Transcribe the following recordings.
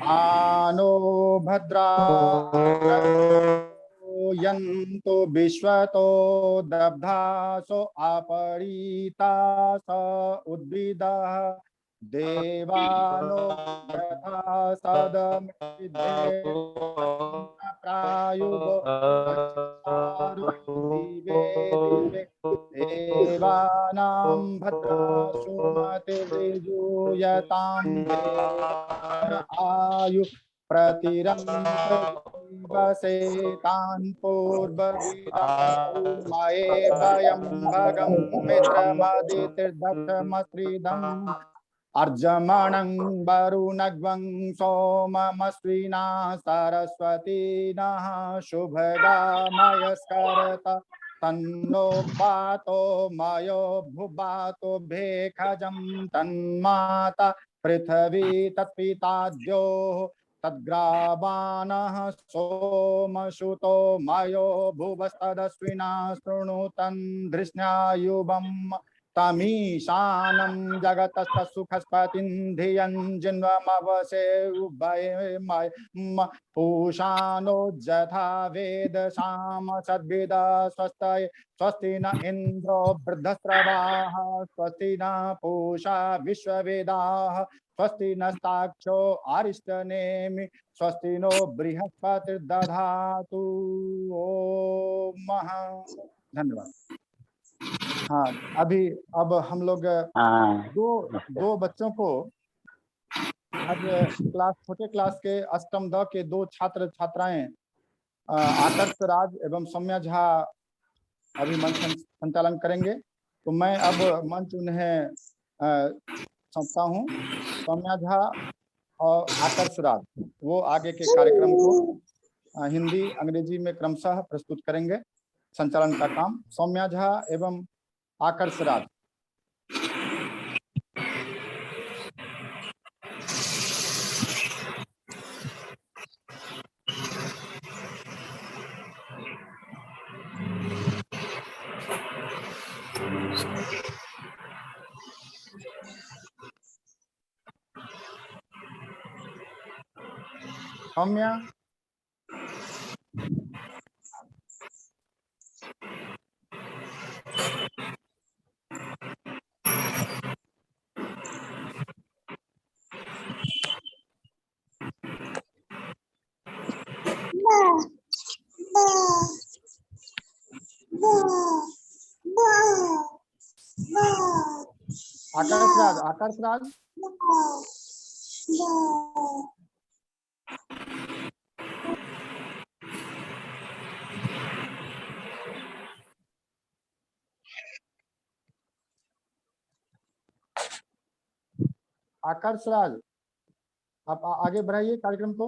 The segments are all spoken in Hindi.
आनो भद्रा यन्तु विश्वतो दब्धासो आपरीता स उद्भिदः देवानो यथा सदमिद्धे प्रायुवो दिवे दिवे देवानां भद्रासु मतिर्यजूयतां आयु प्रतिरन्तजीवसेतान् पूर्वविदमये वयं भगं मित्रमदितिर्दक्षमस्त्रिदम् अर्जमणं वरुणग्वं सोममस्विना सरस्वतीनः शुभगामयस्करत तन्नो वातो मयो भुवातो भेखजं तन्माता पृथ्वी तत्पिताद्यो तद्ग्रावाणः सोमसुतो मयो भुवस्तदस्विना शृणुतं धृष्ण्यायुवम् तमीशानं जगतस्तसुखस्पतिं धियं जिन्वमवसे उभयमय पूषानो जथा वेदशाम सद्भिद स्वस्तये स्वस्ति न इन्द्रो वृद्धस्रवाः स्वस्ति न पूषा विश्ववेदाः स्वस्ति नस्ताक्षो अरिष्टनेमि स्वस्ति नो बृहस्पतिर्दधातु। ओम धन्यवाद। हाँ, अब हम लोग दो बच्चों को आज छोटे क्लास के अष्टम द के दो छात्र छात्राएं आदर्श राज एवं सौम्या झा अभी मंच संचालन करेंगे। तो मैं अब मंच उन्हें सौंपता हूँ। सौम्या झा और आदर्श राज वो आगे के कार्यक्रम को हिंदी अंग्रेजी में क्रमशः प्रस्तुत करेंगे। संचालन का काम सौम्या झा एवं आकर्ष राज। सौम्या आकर्ष राज आकर्ष राज आप आगे बढ़ाइए कार्यक्रम को।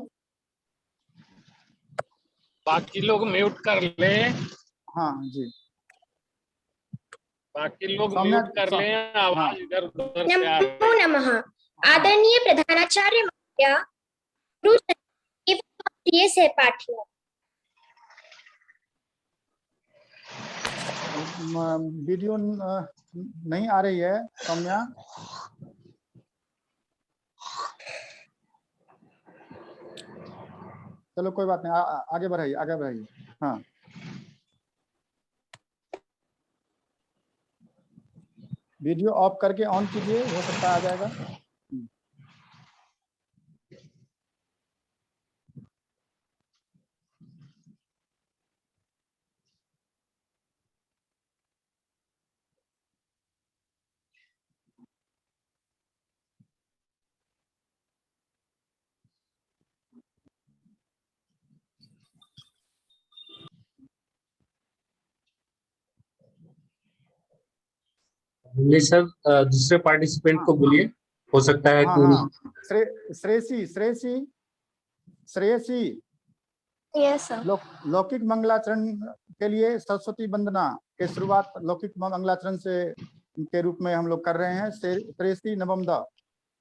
बाकी लोग म्यूट कर ले। हाँ जी, बाकी लोग म्यूट कर ले, आवाज इधर उधर से आ रही है। नमो नमः। आदरणीय प्रधानाचार्य महोदय, गुरु प्रिय सहपाठियों, वीडियो नहीं आ रही है सौम्या। चलो कोई बात नहीं, आगे बढ़ाइए आगे बढ़ाइए। हाँ, वीडियो ऑफ करके ऑन कीजिए, हो सकता है आ जाएगा। जी सर, दूसरे पार्टिसिपेंट को बोलिए, हो सकता है कि श्रेयसी श्रेयसी श्रेयसी यस सर। लौकिक मंगलाचरण के लिए सरस्वती वंदना के शुरुआत लौकिक मंगलाचरण से के रूप में हम लोग कर रहे हैं। श्रेयसी नवमदा।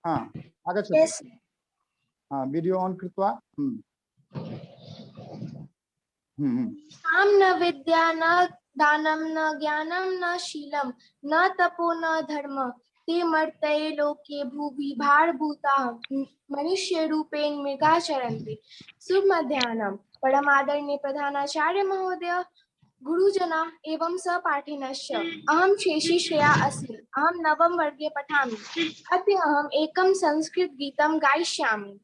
हाँ आगे। यस। हाँ, वीडियो ऑन कृत्वा। साम न विद्या न दानम न ज्ञानम न शीलम न तपो न धर्म ते मर्तये लोके भूवि भारभूताः मनुष्य रूपेण मृगाचरन्ति। शुभ मध्याह्नं। परमादरणीय प्रधानाचार्य महोदय, गुरुजना एवं सहपाठिनश्च, अहं शेषी श्रेया अस्मि। अहं नवम वर्गे पठामि। अद्य अहम् एकं संस्कृतगीतं गायिष्यामि।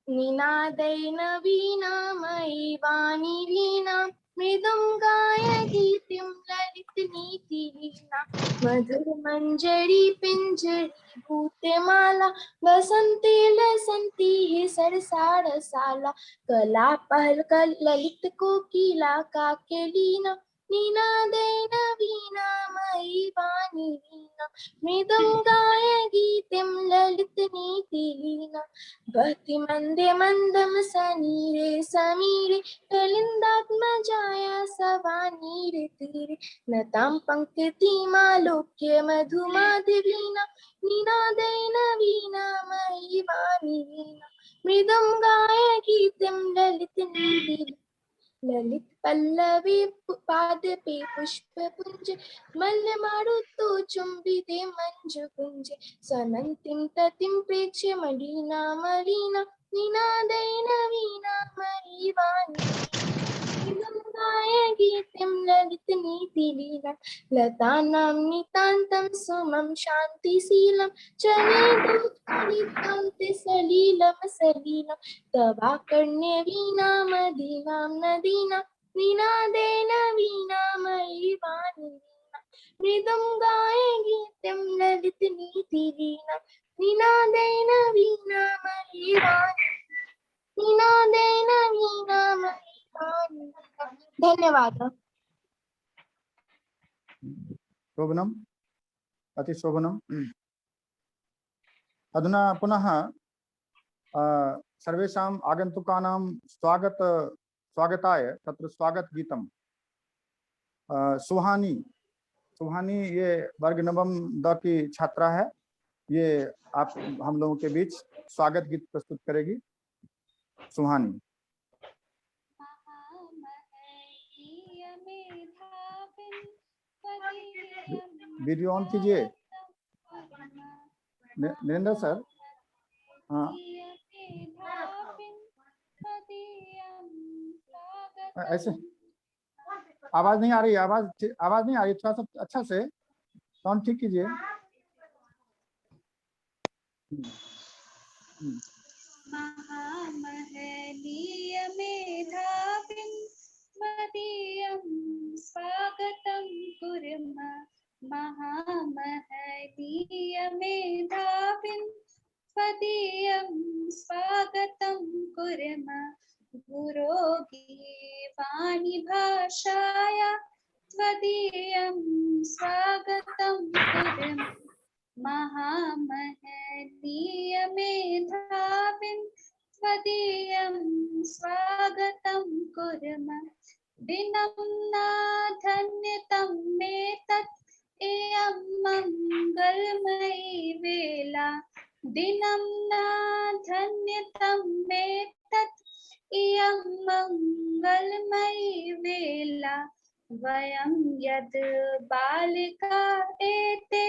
निनादैन वीणामयी वाणी वीणा मृदुङ्गाय गीतिं ललितनीतिलीना मधुरमञ्जरी पिञ्जरी भूतमाला वसन्ती लसन्ती सरसारसाला कला पहल ललित कोकिला काकेलीना निनादैन वीणामयी वाणी वीणा मृदुङ्गाय गीतिं ललितनीतिलीना भक्ति मंदे मंदम सनीरे समीरे कलिंदात्मजाया सवानीरे तीरे नतां पंक्ति मालोक्य मधुमाधवीना निनादैन वीणामयी वाणी वीणा मृदुङ्गाय गीतिं ललितनीतिलीना ललित पल्लवी पादपे पुष्पपुञ्ज मल्लमारुतो चुम्बिते मञ्जुकुञ्जे सनन्तीं ततिं प्रेक्ष्य मलिना मलिना निनादैन वीणामयी वाणी मृदुङ्गाय गीतिं ललितनीतिलीला लतानां नितान्तं सुमं शान्तिशीलं चलेदुत्कलितं सलीलं सलीलं तवाकर्ण्य वीणा मदीनां नदीना निनादेन वीणामयी वाणी मृदुङ्गाय गीतिं ललितनीतिलीना निनादेन वीणामयी वाणी निनादेन वीणामयी वाणी। धन्यवाद। शोभनम्, अतिशोभनम्। अधुना पुनः सर्वेषाम् आगन्तुकानां स्वागताय तत्र स्वागत गीतम् सुहानी ये वर्ग नवम द की छात्रा है। ये आप हम लोगों के बीच स्वागत गीत प्रस्तुत करेगी सुहानी। वीडियो ऑन कीजिए नरेंद्र सर। हाँ, ऐसे आवाज नहीं आ रही, आवाज नहीं आ रही, थोड़ा सा अच्छा से साउंड ठीक कीजिए। महामहनीय मेधाविं मदीयं स्वागतं कुर्मः। महामहनीय मेधाविं मदीयं स्वागतं कुर्मः। गुरोगीवाणी भाषाया त्वदीयं स्वागतं कुर्मः। महामहनीय मेधाविं त्वदीयं स्वागतं कुर्मः। दिनं नाधन्यतं मेतत् इयं मङ्गलमयी वेला। दिनं नाधन्यतं मेतत् इयं मङ्गलमयी वेला। वयं यद् बालिका एते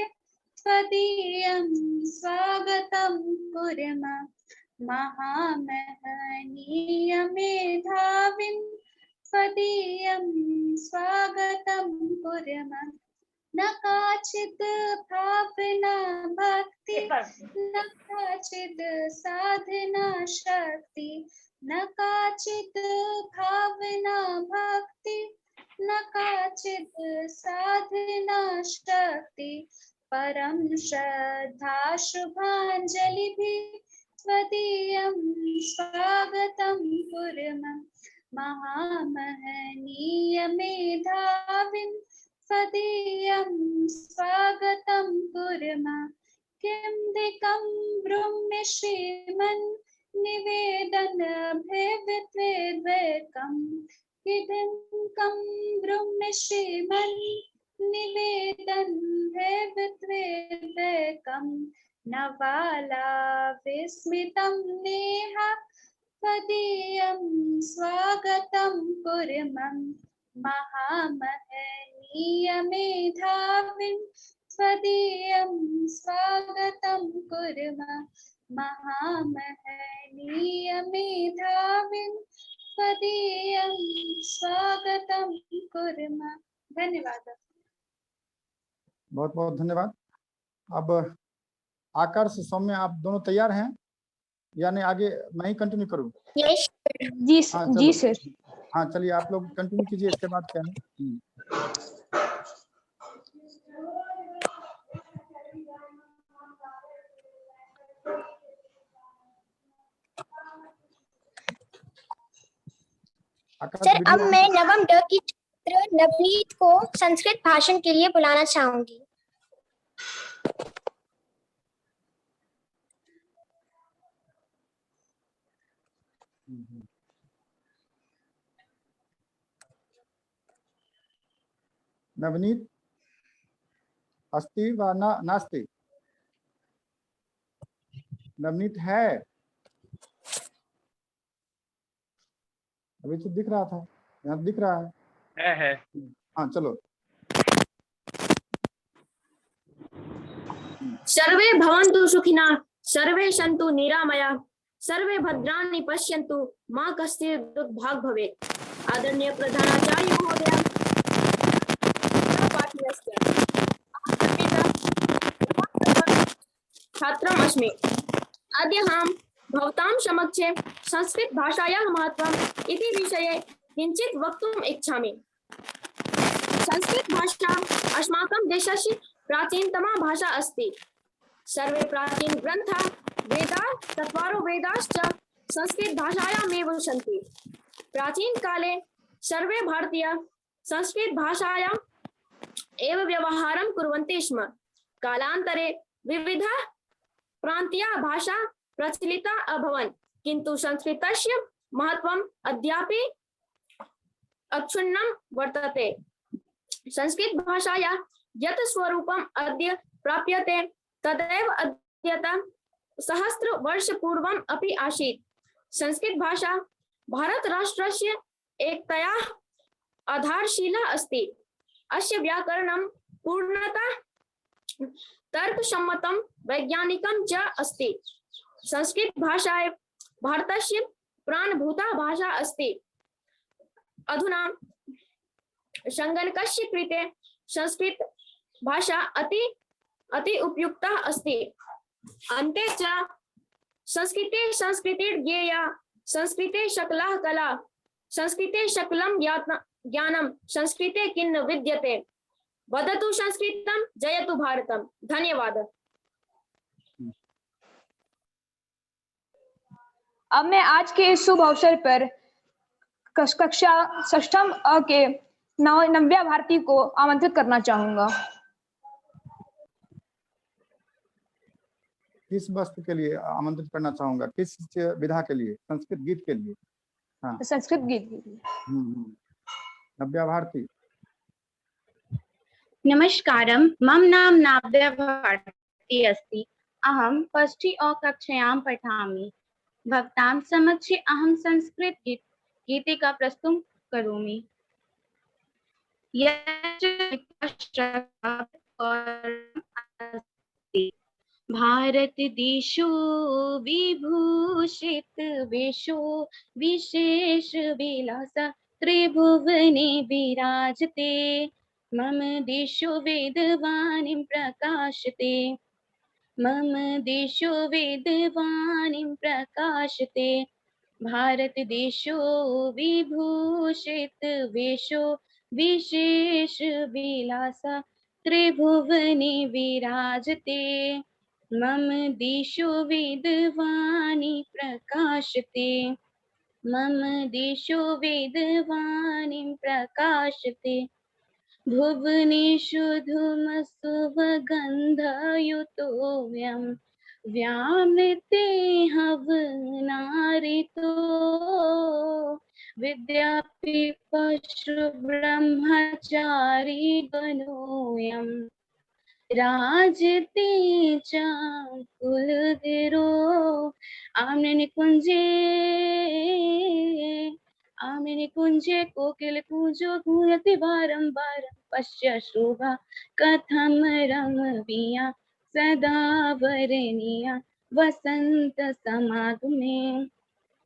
त्वदीयं स्वागतं कुर्मः। महामहनीय मेधाविं त्वदीयं स्वागतं कुर्मः। न काचित् भावना भक्ति न काचित् साधना शक्ति। न काचित् भावना भक्ति न काचित् साधना शक्ति। परं श्रद्धा शुभाञ्जलिभिः त्वदीयं स्वागतं कुर्मः। महामहनीय मेधाविं त्वदीयं स्वागतं कुर्मः। किं दिकं ब्रूमि श्रीमन् निवेदनभिद्वेकम्। किं ब्रूमि श्रीमन् निवेदनभिद्वेकम्। नवाला विस्मितं नेहा त्वदीयं स्वागतं कुर्मः। महामहनीय मेधाविं त्वदीयं स्वागतं कुर्मः महामहनीय मेधाविं त्वदीयं स्वागतं कुर्मः। धन्यवाद। बहुत बहुत धन्यवाद। अब आकाश सौम्य आप दोनों तैयार हैं, यानी आगे मैं ही कंटिन्यू करूं? यस जी हाँ, जी चलो। सर। हाँ चलिए, आप लोग कंटिन्यू कीजिए, इसके बाद क्या है। सर, अब मैं नवम ड की छात्र नवनीत को संस्कृत भाषण के लिए बुलाना चाहूंगी। नवनीत अस्ति व नास्ति? नवनीत है? अभी तो दिख रहा था, यहाँ दिख रहा है। हाँ चलो। सर्वे भवन्तु सुखिनः, सर्वे सन्तु निरामयाः, सर्वे भद्राणि पश्यन्तु, मा कश्चित् दुर्भाग् भवेत्। आदरणीय प्रधानाचार्य महोदय, छात्रम् अस्मि। अद्य अहं भवतां समक्षे संस्कृत भाषायाः महत्त्वम् इति विषये किञ्चित् वक्तुम् इच्छामि। संस्कृत भाषा अस्माकं देशस्य प्राचीनतमा भाषा अस्ति। सर्वे प्राचीन ग्रन्थाः वेदाः चत्वारो वेदाश्च संस्कृत भाषायामेव सन्ति। प्राचीन काले सर्वे भारतीय संस्कृत भाषायाम् एव व्यवहारं कुर्वन्ति स्म। कालान्तरे विविधाः प्रान्तीया भाषा प्रचलिता अभवन्, किन्तु संस्कृतस्य महत्त्वम् अद्यापि अक्षुण्णं वर्तते। संस्कृत भाषायाः यत् स्वरूपम् अद्य प्राप्यते तदेव अद्यतन सहस्रवर्षपूर्वम् अपि आसीत्। संस्कृत भाषा भारतराष्ट्रस्य एकतायाः आधारशिला अस्ति। अस्य व्याकरणं पूर्णतः तर्कसम्मतं वैज्ञानिकं च अस्ति। संस्कृत भाषा भारतस्य प्राणभूता भाषा अस्ति। अधुना संगणकस्य कृते संस्कृत भाषा अति उपयुक्ता अस्ति। अन्ते च संस्कृते संस्कृतिर्ज्ञेया, संस्कृते सकला कला, संस्कृते सकलं ज्ञानं, संस्कृते किन्न विद्यते। वदतु संस्कृतं, जयतु भारतम्। धन्यवाद। अब मैं आज के इस शुभ अवसर पर कक्षा 6वीं अ के नव्या भारती को आमंत्रित करना चाहूंगा। किस वस्तु के लिए आमंत्रित करना चाहूंगा? किस विधा के लिए? संस्कृत गीत के लिए? हाँ, संस्कृत गीत के लिए। नव्या भारती। नमस्कारं, मम नाम नव्या भारती अस्ति। अहं 1ठी अ कक्षायां पठामि। भवतां समक्षे अहं संस्कृत गीतिका प्रस्तुतं करोमि। भारत देशो विभूषित वेशो विशेष विलास त्रिभुवने विराजते। मम देशो वेदवाणीं प्रकाशते। मम देशो वेदवाणीं प्रकाशते। भारत देशो विभूषित वेशो विशेष विलास त्रिभुवने विराजते। मम देशो वेदवाणी प्रकाशते। मम देशो वेदवाणीं प्रकाशते। भुवनेषु धूमसुवगन्धयुतोऽयं व्यामृते हवनारितो। विद्यापीपशु ब्रह्मचारी गणोऽयं राजते च कुलधरो। आम्न निकुञ्जे आमिनि कुञ्जे कोकिल कूजो गूयति वारं वारं पश्य शोभा कथं रमणीया सदा वरणीया वसंत समागमे।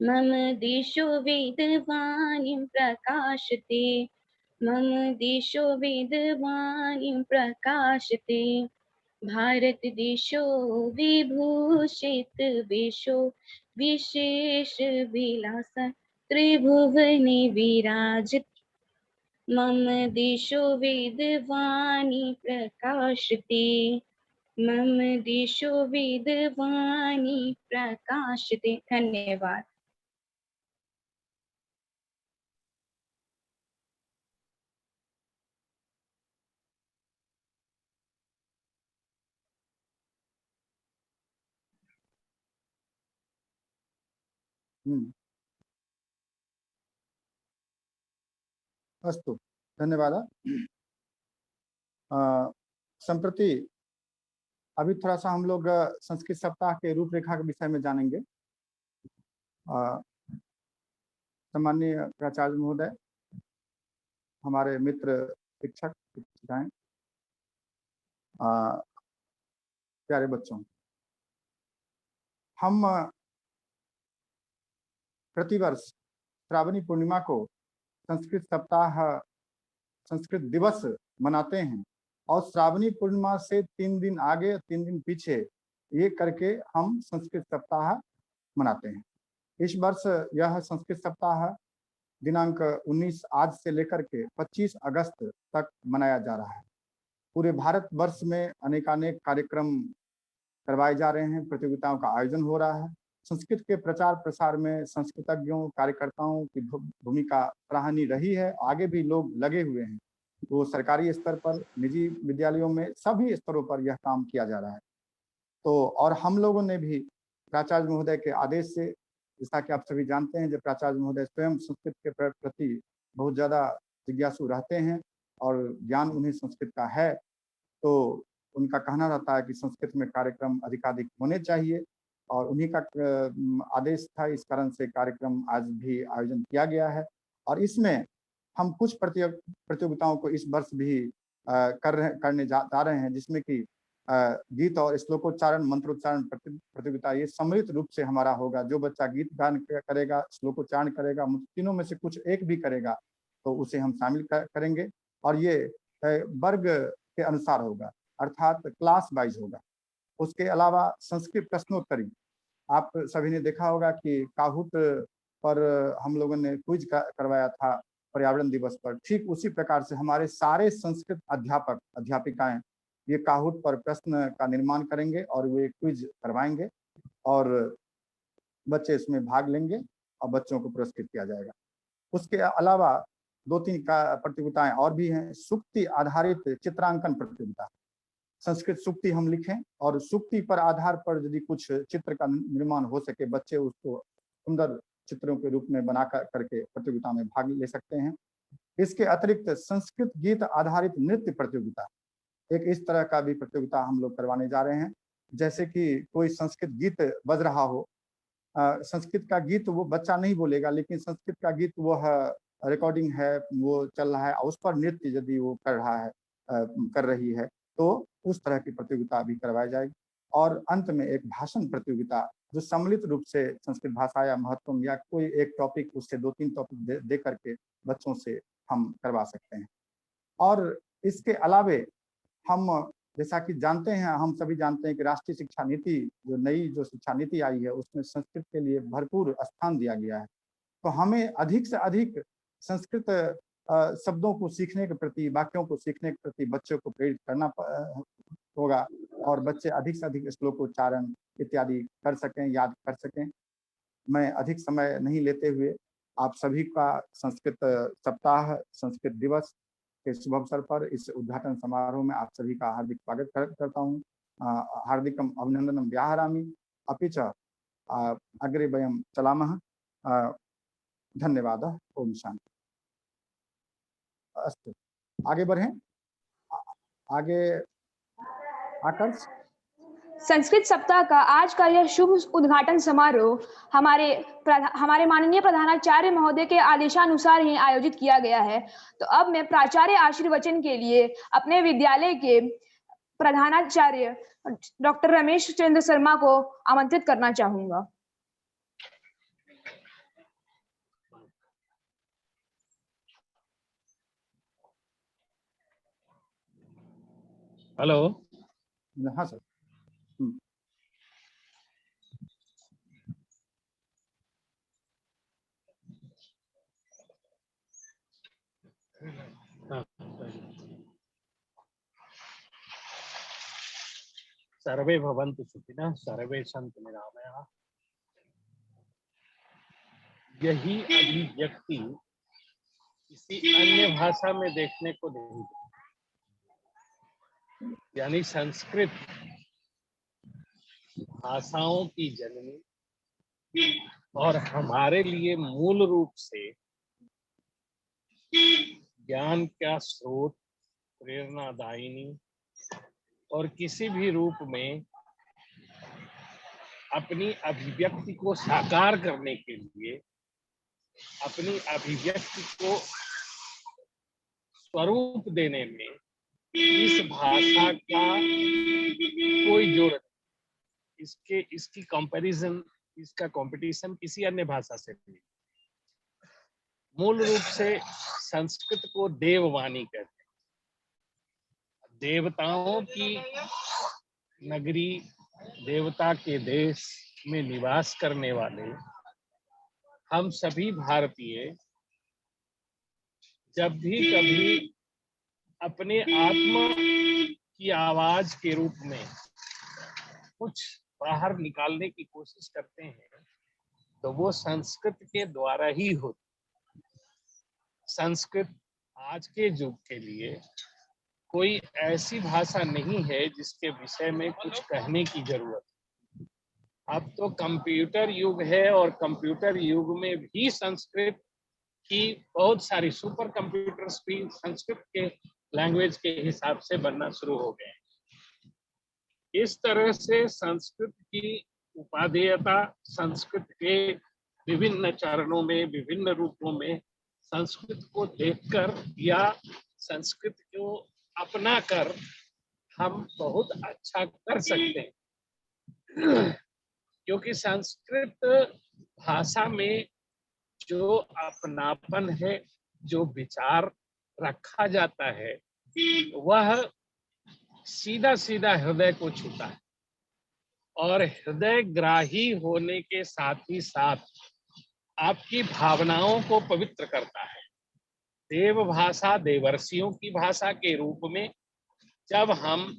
मम दिशो वेदवाणीं प्रकाशते, मम दिशो वेदवाणीं प्रकाशते। भारत देशो विभूषित वेशो विशेष विलास त्रिभुवने विराजित। मम देशो वेदवाणी प्रकाशते, मम देशो वेदवाणी प्रकाशते। धन्यवाद। अस्तु, धन्यवाद। संप्रति अभी थोड़ा सा हम लोग संस्कृत सप्ताह के रूपरेखा के विषय में जानेंगे। सम्माननीय प्राचार्य महोदय, हमारे मित्र शिक्षक शिक्षिकाएं, प्यारे बच्चों, हम प्रतिवर्ष श्रावणी पूर्णिमा को संस्कृत सप्ताह, संस्कृत दिवस मनाते हैं और श्रावणी पूर्णिमा से 3 दिन आगे 3 दिन पीछे ये करके हम संस्कृत सप्ताह मनाते हैं। इस वर्ष यह संस्कृत सप्ताह दिनांक 19 आज से लेकर के 25 अगस्त तक मनाया जा रहा है। पूरे भारत वर्ष में अनेकानेक कार्यक्रम करवाए जा रहे हैं, प्रतियोगिताओं का आयोजन हो रहा है। संस्कृत के प्रचार प्रसार में संस्कृतज्ञों कार्यकर्ताओं की भूमिका सराहनीय रही है। आगे भी लोग लगे हुए हैं, वो सरकारी स्तर पर, निजी विद्यालयों में, सभी स्तरों पर यह काम किया जा रहा है। तो और हम लोगों ने भी प्राचार्य महोदय के आदेश से, जैसा कि आप सभी जानते हैं, जब प्राचार्य महोदय स्वयं संस्कृत के प्रति बहुत ज़्यादा जिज्ञासु रहते हैं और ज्ञान उन्हें संस्कृत का है, तो उनका कहना रहता है कि संस्कृत में कार्यक्रम अधिकाधिक होने चाहिए और उन्हीं का आदेश था। इस कारण से कार्यक्रम आज भी आयोजन किया गया है और इसमें हम कुछ प्रतियोगिताओं को इस वर्ष भी करने जा रहे हैं, जिसमें कि गीत और श्लोकोच्चारण, मंत्रोच्चारण प्रतियोगिता ये सम्मिलित रूप से हमारा होगा। जो बच्चा गीत गान करेगा, श्लोकोच्चारण करेगा, तीनों में से कुछ एक भी करेगा तो उसे हम शामिल करेंगे और ये वर्ग के अनुसार होगा, अर्थात क्लास वाइज होगा। उसके अलावा संस्कृत प्रश्नोत्तरी, आप सभी ने देखा होगा कि काहूट पर हम लोगों ने क्विज करवाया था पर्यावरण दिवस पर। ठीक उसी प्रकार से हमारे सारे संस्कृत अध्यापक अध्यापिकाएं ये काहूट पर प्रश्न का निर्माण करेंगे और वे क्विज करवाएंगे और बच्चे इसमें भाग लेंगे और बच्चों को पुरस्कृत किया जाएगा। उसके अलावा 2-3 प्रतियोगिताएं और भी हैं। सूक्ति आधारित चित्रांकन प्रतियोगिता, संस्कृत सूक्ति हम लिखें और सूक्ति पर आधार पर यदि कुछ चित्र का निर्माण हो सके, बच्चे उसको सुंदर चित्रों के रूप में बना करके प्रतियोगिता में भाग ले सकते हैं। इसके अतिरिक्त संस्कृत गीत आधारित नृत्य प्रतियोगिता, एक इस तरह का भी प्रतियोगिता हम लोग करवाने जा रहे हैं। जैसे कि कोई संस्कृत गीत बज रहा हो, संस्कृत का गीत वो बच्चा नहीं बोलेगा, लेकिन संस्कृत का गीत वो रिकॉर्डिंग है, वो चल रहा है, उस पर नृत्य यदि वो कर रही है तो उस तरह की प्रतियोगिता भी करवाई जाएगी। और अंत में एक भाषण प्रतियोगिता, जो सम्मिलित रूप से संस्कृत भाषा या महत्व या कोई एक टॉपिक, उससे 2-3 टॉपिक दे करके बच्चों से हम करवा सकते हैं। और इसके अलावे हम जैसा कि जानते हैं, हम सभी जानते हैं कि राष्ट्रीय शिक्षा नीति, जो नई शिक्षा नीति आई है, उसमें संस्कृत के लिए भरपूर स्थान दिया गया है। तो हमें अधिक से अधिक संस्कृत शब्दों को सीखने के प्रति, वाक्यों को सीखने के प्रति बच्चों को प्रेरित करना होगा और बच्चे अधिक से अधिक श्लोकोच्चारण इत्यादि कर सकें, याद कर सकें। मैं अधिक समय नहीं लेते हुए आप सभी का संस्कृत सप्ताह, संस्कृत दिवस के शुभ अवसर पर इस उद्घाटन समारोह में आप सभी का हार्दिक स्वागत करता हूँ। हार्दिकम अभिनंदनम व्याहरामि, अपि च अग्रे वयं चलामः। धन्यवाद। ओम शांति। अस्तु, आगे बढ़ें। आगे आकर्ष। संस्कृत सप्ताह का आज का यह शुभ उद्घाटन समारोह हमारे माननीय प्रधानाचार्य महोदय के आदेशानुसार ही आयोजित किया गया है। तो अब मैं प्राचार्य आशीर्वचन के लिए अपने विद्यालय के प्रधानाचार्य डॉक्टर रमेश चंद्र शर्मा को आमंत्रित करना चाहूंगा। हेलो। हाँ सर। सर्वे भवन्तु सुखिनः, सर्वे सन्तु निरामयाः। यही अभिव्यक्ति किसी अन्य भाषा में देखने को नहीं मिलती। यानी संस्कृत भाषाओं की जननी और हमारे लिए मूल रूप से ज्ञान का स्रोत, प्रेरणादायिनी और किसी भी रूप में अपनी अभिव्यक्ति को साकार करने के लिए, अपनी अभिव्यक्ति को स्वरूप देने में इस भाषा का कोई जोड़ नहीं। इसकी कंपैरिजन, इसका कंपटीशन किसी अन्य भाषा से नहीं। मूल रूप से संस्कृत को देववाणी कहते हैं। देवताओं की नगरी, देवता के देश में निवास करने वाले हम सभी भारतीय जब भी कभी अपने आत्मा की आवाज के रूप में कुछ बाहर निकालने की कोशिश करते हैं तो वो संस्कृत के द्वारा ही होती। संस्कृत आज के युग के लिए कोई ऐसी भाषा नहीं है जिसके विषय में कुछ कहने की जरूरत है। अब तो कंप्यूटर युग है और कंप्यूटर युग में भी संस्कृत की बहुत सारी सुपर कंप्यूटर्स भी संस्कृत के लैंग्वेज के हिसाब से बनना शुरू हो गए। इस तरह से संस्कृत की उपादेयता, संस्कृत के विभिन्न चरणों में, विभिन्न रूपों में संस्कृत को देखकर या संस्कृत को अपना कर हम बहुत अच्छा कर सकते हैं। क्योंकि संस्कृत भाषा में जो अपनापन है, जो विचार रखा जाता है, वह सीधा सीधा हृदय को छूता है और हृदय ग्राही होने के साथ ही साथ आपकी भावनाओं को पवित्र करता है। देव भाषा देवर्षियों की भाषा के रूप में जब हम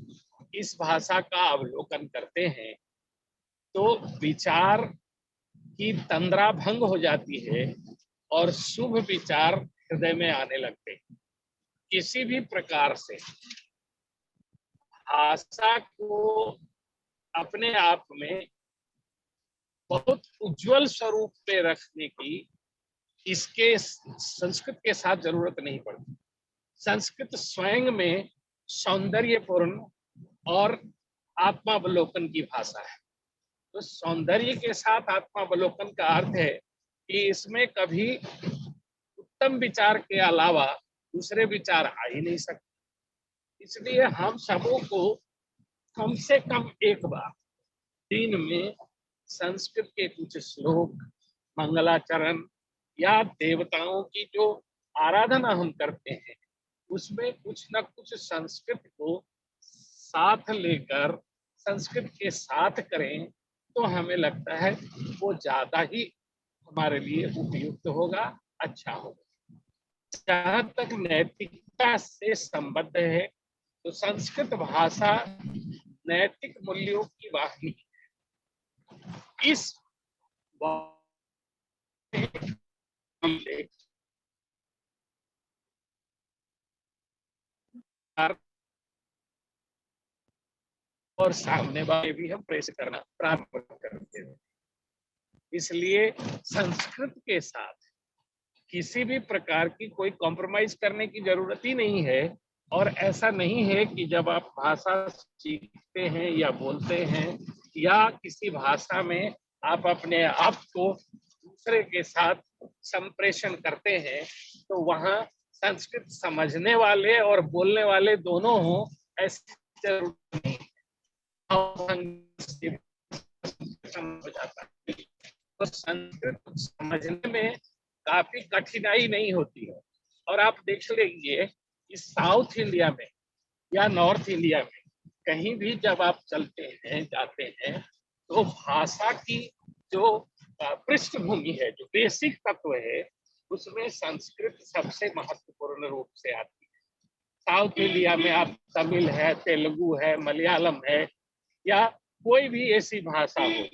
इस भाषा का अवलोकन करते हैं तो विचार की तंद्रा भंग हो जाती है और शुभ विचार हृदय में आने लगते हैं। किसी भी प्रकार से भाषा को अपने आप में बहुत उज्जवल स्वरूप में रखने की इसके संस्कृत के साथ जरूरत नहीं पड़ती। संस्कृत स्वयं में सौंदर्यपूर्ण और आत्मावलोकन की भाषा है। तो सौंदर्य के साथ आत्मावलोकन का अर्थ है कि इसमें कभी उत्तम विचार के अलावा दूसरे विचार आ ही नहीं सकते। इसलिए हम सबों को कम से कम एक बार दिन में संस्कृत के कुछ श्लोक, मंगलाचरण या देवताओं की जो आराधना हम करते हैं उसमें कुछ न कुछ संस्कृत को साथ लेकर संस्कृत के साथ करें तो हमें लगता है वो ज्यादा ही हमारे लिए उपयुक्त होगा, अच्छा होगा। जहाँ तक नैतिकता से संबद्ध है तो संस्कृत भाषा नैतिक मूल्यों की वाहिनी है। इस और सामने वाले भी हम प्रेस करना प्रारंभ करते हैं। इसलिए संस्कृत के साथ किसी भी प्रकार की कोई कॉम्प्रोमाइज करने की जरूरत ही नहीं है। और ऐसा नहीं है कि जब आप भाषा सीखते हैं या बोलते हैं या किसी भाषा में आप अपने आप को दूसरे के साथ संप्रेषण करते हैं तो वहाँ संस्कृत समझने वाले और बोलने वाले दोनों हों, ऐसे जरूरी नहीं हो जाता है। तो संस्कृत समझने में काफी कठिनाई नहीं होती है। और आप देख लीजिए कि साउथ इंडिया में या नॉर्थ इंडिया में कहीं भी जब आप चलते हैं जाते हैं तो भाषा की जो पृष्ठभूमि है, जो बेसिक तत्व है, उसमें संस्कृत सबसे महत्वपूर्ण रूप से आती है। साउथ इंडिया में आप तमिल है, तेलुगु है, मलयालम है या कोई भी ऐसी भाषा हो,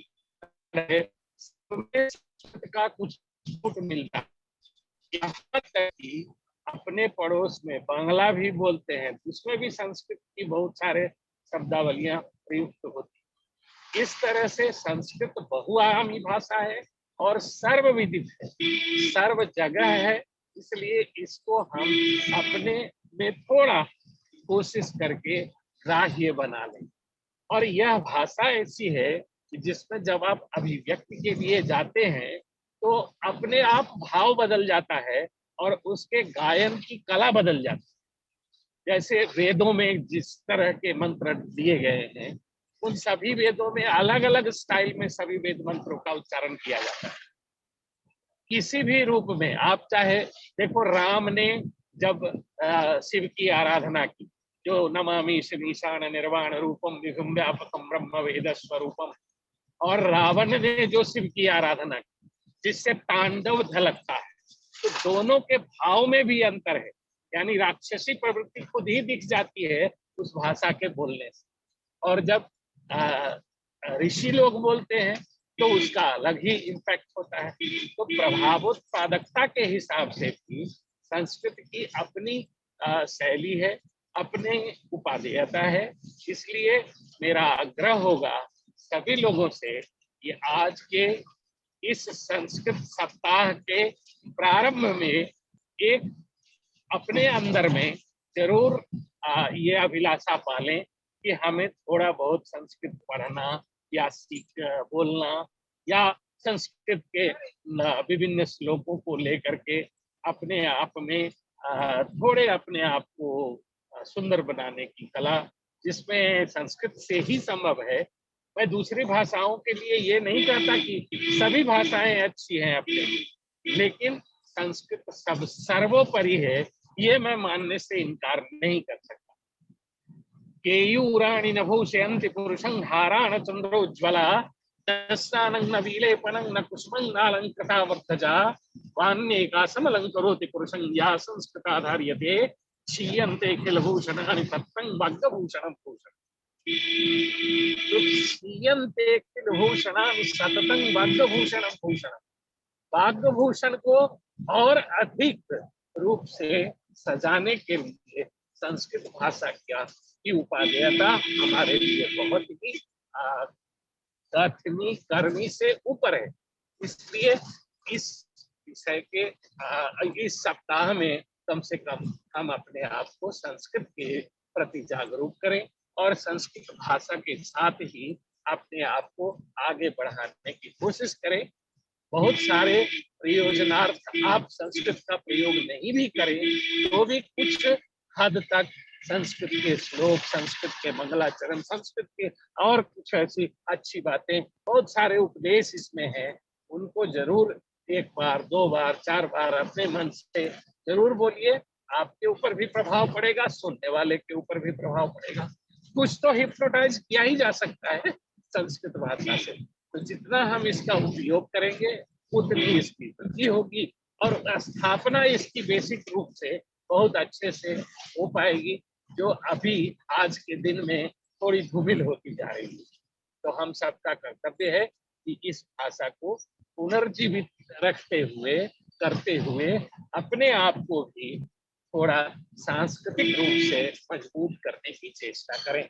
संस्कृत का कुछ छूट मिलता है। यहाँ तक कि अपने पड़ोस में बांग्ला भी बोलते हैं, उसमें भी संस्कृत की बहुत सारे शब्दावलियां प्रयुक्त होती हैं। इस तरह से संस्कृत बहुआयामी भाषा है और सर्वविदित है, सर्व जगह है। इसलिए इसको हम अपने में थोड़ा कोशिश करके ग्राह्य बना लें। और यह भाषा ऐसी है कि जिसमें जब आप अभिव्यक्ति के लिए जाते हैं तो अपने आप भाव बदल जाता है और उसके गायन की कला बदल जाती है। जैसे वेदों में जिस तरह के मंत्र दिए गए हैं, उन सभी वेदों में अलग अलग स्टाइल में सभी वेद मंत्रों का उच्चारण किया जाता है। किसी भी रूप में आप चाहे देखो, राम ने जब शिव की आराधना की, जो नमामि शिवीशान निर्वाण रूपम विभुम व्यापकम ब्रह्म वेद स्वरूपम, और रावण ने जो शिव की आराधना की जिससे तांडव झलकता है, तो दोनों के भाव में भी अंतर है। यानी राक्षसी प्रवृत्ति खुद ही दिख जाती है उस भाषा के बोलने से। और जब ऋषि लोग बोलते हैं तो उसका अलग ही इम्पैक्ट होता है। तो प्रभावोत्पादकता के हिसाब से भी संस्कृत की अपनी शैली है, अपनी उपादेयता है। इसलिए मेरा आग्रह होगा सभी लोगों से कि आज के इस संस्कृत सप्ताह के प्रारंभ में एक अपने अंदर में जरूर ये अभिलाषा पालें कि हमें थोड़ा बहुत संस्कृत पढ़ना या सीख बोलना या संस्कृत के विभिन्न श्लोकों को लेकर के अपने आप में थोड़े अपने आप को सुंदर बनाने की कला, जिसमें संस्कृत से ही संभव है। मैं दूसरी भाषाओं के लिए ये नहीं कहता कि सभी भाषाएं अच्छी हैं अपने, लेकिन संस्कृत सब सर्वोपरि है, ये मैं मानने से इनकार नहीं कर सकता। केयूराणि नभूषयन्ति पुरुषं हाराण चंद्रोज्ज्वला दस्तानं न विलेपनं न कुसुमं नालंकृता वर्धजा वान्येकासमलंकरोति पुरुषं या संस्कृताधार्यते क्षीयन्ते किल भूषणानि तत्तं भाग्यभूषणं भूषणम्। क्षीयन्ते किल भूषणानि सततं भाग्यभूषणं भूषणम्। भाग्यभूषण को और अधिक रूप से सजाने के लिए संस्कृत भाषा की उपादेयता हमारे लिए बहुत ही कठिनी कर्मी से ऊपर है। इसलिए इस विषय के इस सप्ताह में कम से कम हम अपने आप को संस्कृत के प्रति जागरूक करें और संस्कृत भाषा के साथ ही अपने आप को आगे बढ़ाने की कोशिश करें। बहुत सारे प्रयोजनार्थ आप संस्कृत का प्रयोग नहीं भी करें तो भी कुछ हद तक संस्कृत के श्लोक, संस्कृत के मंगलाचरण, संस्कृत के और कुछ ऐसी अच्छी बातें, बहुत सारे उपदेश इसमें हैं, उनको जरूर एक बार, दो बार, चार बार अपने मन से जरूर बोलिए। आपके ऊपर भी प्रभाव पड़ेगा, सुनने वाले के ऊपर भी प्रभाव पड़ेगा। कुछ तो हिप्नोटाइज किया ही जा सकता है संस्कृत भाषा से। तो जितना हम इसका उपयोग करेंगे उतनी इसकी वृद्धि होगी और स्थापना इसकी बेसिक रूप से बहुत अच्छे से हो पाएगी, जो अभी आज के दिन में थोड़ी धूमिल होती जा रही है। तो हम सबका कर्तव्य है कि इस भाषा को पुनर्जीवित रखते हुए, करते हुए अपने आप को भी थोड़ा सांस्कृतिक रूप से मजबूत करने की चेष्टा करें।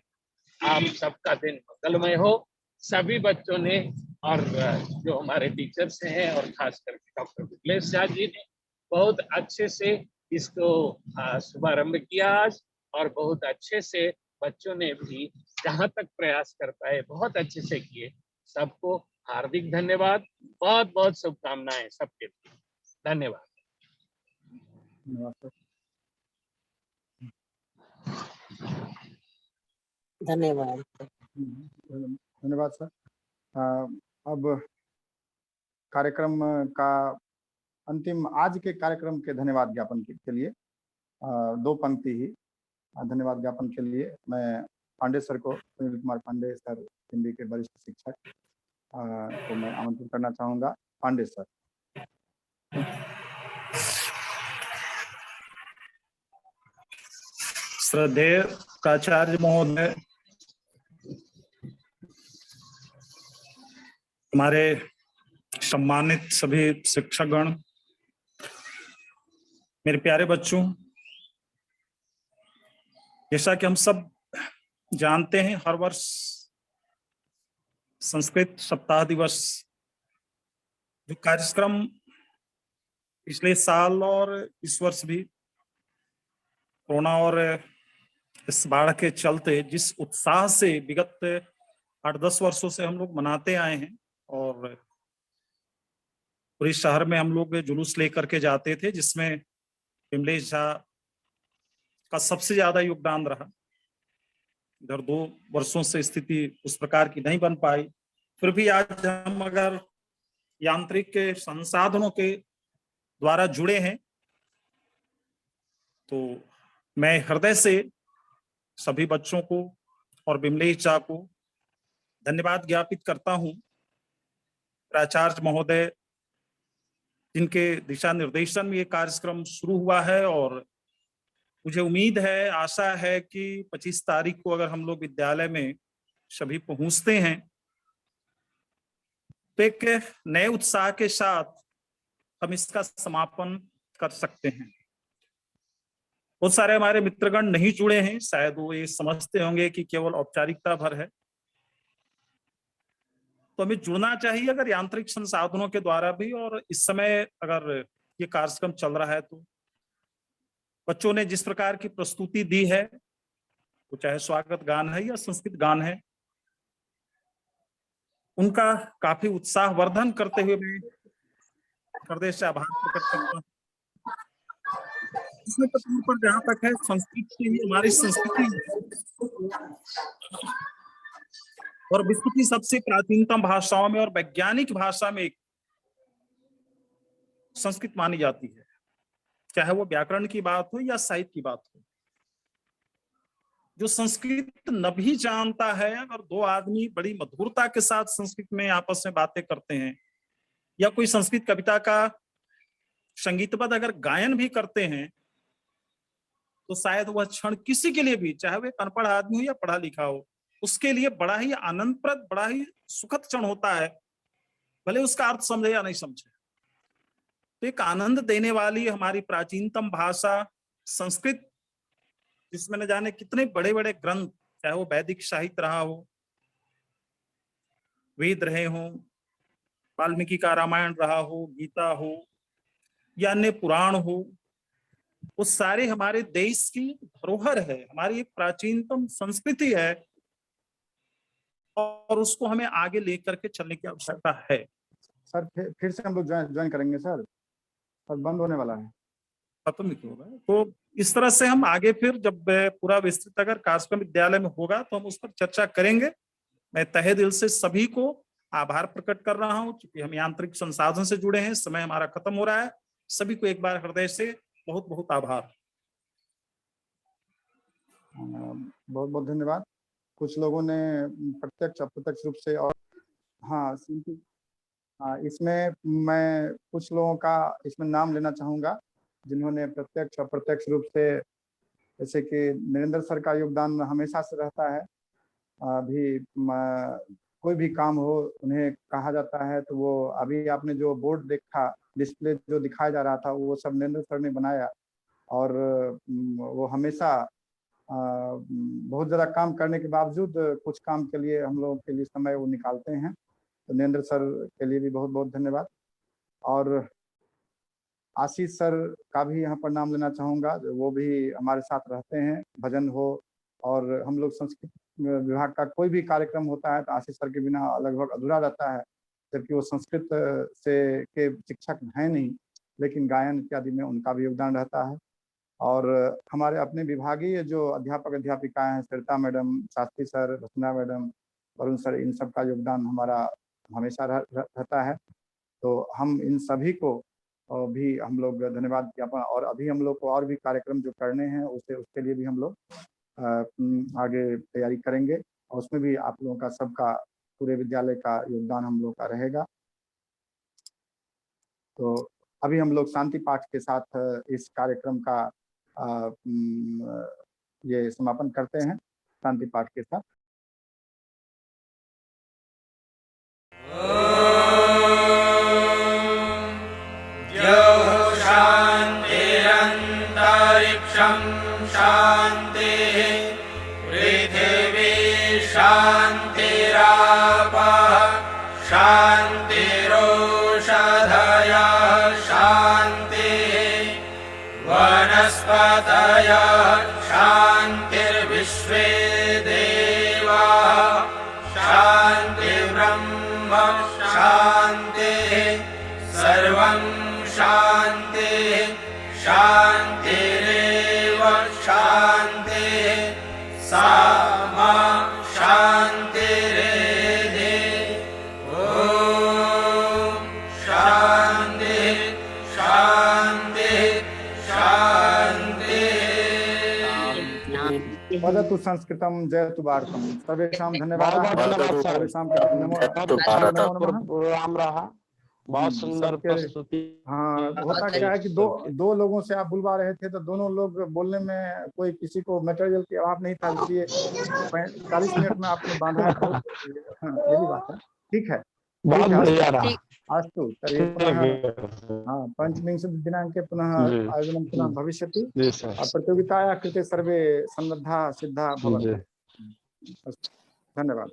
आप सबका दिन मंगलमय हो। सभी बच्चों ने और जो हमारे टीचर्स हैं और खास करके डॉक्टर विमलेश झा जी ने बहुत अच्छे से इसको शुभारंभ किया आज, और बहुत अच्छे से बच्चों ने भी जहां तक प्रयास कर पाए बहुत अच्छे से किए। सबको हार्दिक धन्यवाद, बहुत बहुत शुभकामनाएं सबके लिए। धन्यवाद। धन्यवाद धन्यवाद सर। अब कार्यक्रम का अंतिम, आज के कार्यक्रम के धन्यवाद ज्ञापन के लिए 2 पंक्ति ही धन्यवाद ज्ञापन के लिए मैं पांडे सर को, सुनील कुमार पांडे सर, हिंदी के वरिष्ठ शिक्षक को मैं आमंत्रित करना चाहूँगा। पांडे सर। श्रद्धेय प्राचार्य महोदय, हमारे सम्मानित सभी शिक्षकगण, मेरे प्यारे बच्चों, जैसा कि हम सब जानते हैं, हर वर्ष संस्कृत सप्ताह दिवस जो कार्यक्रम पिछले साल और इस वर्ष भी कोरोना और इस बाढ़ के चलते जिस उत्साह से विगत 8-10 वर्षों से हम लोग मनाते आए हैं, और पूरे शहर में हम लोग जुलूस लेकर के जाते थे, जिसमें विमलेश झा का सबसे ज्यादा योगदान रहा। इधर 2 वर्षों से स्थिति उस प्रकार की नहीं बन पाई, फिर भी आज हम अगर यांत्रिक के संसाधनों के द्वारा जुड़े हैं तो मैं हृदय से सभी बच्चों को और विमलेश झा को धन्यवाद ज्ञापित करता हूं। प्राचार्य महोदय जिनके दिशा निर्देशन में ये कार्यक्रम शुरू हुआ है, और मुझे उम्मीद है, आशा है कि 25 तारीख को अगर हम लोग विद्यालय में सभी पहुंचते हैं तो एक नए उत्साह के साथ हम इसका समापन कर सकते हैं। बहुत सारे हमारे मित्रगण नहीं जुड़े हैं, शायद वो ये समझते होंगे कि केवल औपचारिकता भर है, तो हमें जुड़ना चाहिए अगर यांत्रिक संसाधनों के द्वारा भी। और इस समय अगर ये कार्यक्रम चल रहा है तो बच्चों ने जिस प्रकार की प्रस्तुति दी है, वो चाहे स्वागत गान है या संस्कृत गान है, उनका काफी उत्साहवर्धन करते हुए मैं हृदय से आभार प्रकट करता हूँ। इसमें पर जहां तक है संस्कृत की, हमारी संस्कृति और विश्व की सबसे प्राचीनतम भाषाओं में और वैज्ञानिक भाषा में एक संस्कृत मानी जाती है, चाहे वो व्याकरण की बात हो या साहित्य की बात हो। जो संस्कृत न भी जानता है, अगर 2 आदमी बड़ी मधुरता के साथ संस्कृत में आपस में बातें करते हैं, या कोई संस्कृत कविता का संगीतबद्ध अगर गायन भी करते हैं, तो शायद वह क्षण किसी के लिए भी, चाहे वह अनपढ़ आदमी हो या पढ़ा लिखा हो, उसके लिए बड़ा ही आनंदप्रद, बड़ा ही सुखद क्षण होता है, भले उसका अर्थ समझे या नहीं समझे। तो एक आनंद देने वाली हमारी प्राचीनतम भाषा संस्कृत, जिसमें न जाने कितने बड़े बड़े ग्रंथ, चाहे वो वैदिक साहित्य रहा हो, वेद रहे हो, वाल्मीकि का रामायण रहा हो, गीता हो या अन्य पुराण हो, वो सारे हमारे देश की धरोहर है, हमारी एक प्राचीनतम संस्कृति है, और उसको हमें आगे लेकर के चलने की आवश्यकता है। सर फिर से हम लोग ज्वाइन करेंगे सर, बंद होने वाला है, खत्म नहीं होगा। तो इस तरह से हम आगे फिर जब पूरा विस्तृत अगर कार्यक्रम विद्यालय में होगा तो हम उस पर चर्चा करेंगे। मैं तहे दिल से सभी को आभार प्रकट कर रहा हूं, क्योंकि हम यांत्रिक संसाधन से जुड़े हैं, समय हमारा खत्म हो रहा है। सभी को एक बार हृदय से बहुत बहुत आभार। बहुत बहुत धन्यवाद। कुछ लोगों ने प्रत्यक्ष अप्रत्यक्ष रूप से, और हाँ, इसमें मैं कुछ लोगों का इसमें नाम लेना चाहूँगा जिन्होंने प्रत्यक्ष अप्रत्यक्ष रूप से, जैसे कि नरेंद्र सर का योगदान हमेशा से रहता है। अभी कोई भी काम हो उन्हें कहा जाता है, तो वो अभी आपने जो बोर्ड देखा, डिस्प्ले जो दिखाया जा रहा था, वो सब नरेंद्र सर ने बनाया, और वो हमेशा बहुत ज़्यादा काम करने के बावजूद कुछ काम के लिए हम लोगों के लिए समय वो निकालते हैं। तो नरेंद्र सर के लिए भी बहुत बहुत धन्यवाद। और आशीष सर का भी यहाँ पर नाम लेना चाहूँगा, वो भी हमारे साथ रहते हैं, भजन हो और हम लोग संस्कृत विभाग का कोई भी कार्यक्रम होता है तो आशीष सर के बिना लगभग अधूरा रहता है, जबकि वो संस्कृत से के शिक्षक हैं नहीं, लेकिन गायन इत्यादि में उनका भी योगदान रहता है। और हमारे अपने विभागीय जो अध्यापक अध्यापिकाएं हैं, सरिता मैडम, शास्त्री सर, रचना मैडम, वरुण सर, इन सब का योगदान हमारा हमेशा रहता है। तो हम इन सभी को भी हम लोग धन्यवाद ज्ञापन, और अभी हम लोग को और भी कार्यक्रम जो करने हैं उसके लिए भी हम लोग आगे तैयारी करेंगे, और उसमें भी आप लोगों का सबका पूरे विद्यालय का योगदान हम लोग का रहेगा। तो अभी हम लोग शांति पाठ के साथ इस कार्यक्रम का ये समापन करते हैं शांति पाठ के साथ। शांतिरंतरिक्षं शांतिः पृथिवी शांतिरापः शांतिरोषधयः शांतिः वनस्पतयः शांतिर्विश्वे देवाः शांतिर्ब्रह्म शांतिः सर्वं शांतिः शांतिरेव शांतिः सामा शांतिरेधि। ओम शांतिः शांतिः शांतिः। वदतु संस्कृतं जयतु भारतम। सर्वेषां धन्यवादः। सर्वेषां नमो नमः। बहुत सुंदर प्रस्तुति। हाँ, होता क्या है कि दो लोगों से आप बुलवा रहे थे तो दोनों लोग बोलने में कोई किसी को मटेरियल की अभाव नहीं था, इसलिए 40 मिनट में आपने बांधा है। ये भी बात है, ठीक है। अस्तु तर्हि पुनः पंचविंशति दिनाङ्के पुनः आयोजनं पुनः भविष्यति। प्रतियोगितायाः कृते सर्वे सन्नद्धाः सिद्धाः भवन्तु। धन्यवाद।